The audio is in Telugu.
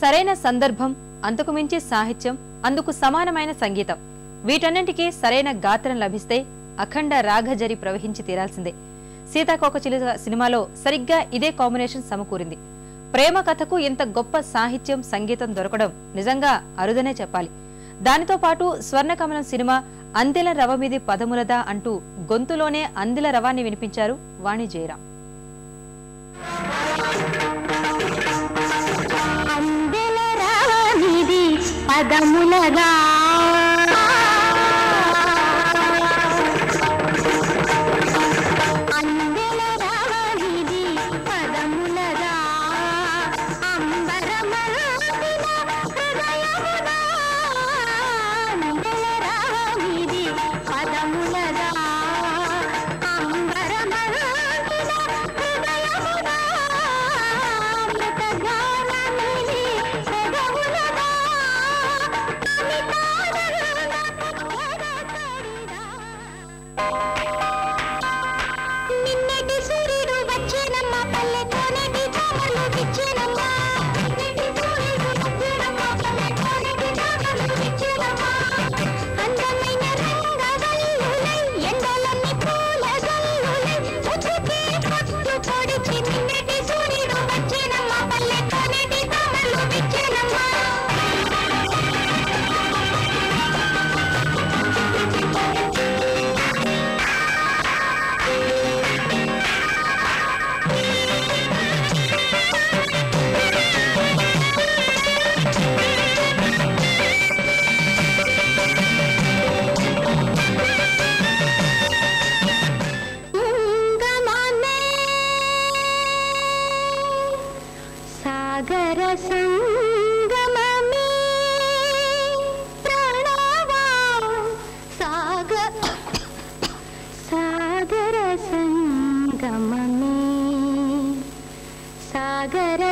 సరైన సందర్భం, అంతకు మించి సాహిత్యం, అందుకు సమానమైన సంగీతం, వీటన్నింటికీ సరైన గాత్రం లభిస్తే అఖండ రాగజరి ప్రవహించి తీరాల్సిందే. సీతాకోకచిలుక సినిమాలో సరిగ్గా ఇదే కాంబినేషన్ సమకూరింది. ప్రేమ కథకు ఇంత గొప్ప సాహిత్యం, సంగీతం దొరకడం నిజంగా అరుదనే చెప్పాలి. దానితో పాటు స్వర్ణకమలం సినిమా అందెల రవ మీది పదములదా అంటూ గొంతులోనే అందెల రవాన్ని వినిపించారు వాణి జయరాం. పదములగా సాగర సంగమమే ప్రణవా సాగర సంగమమే సాగర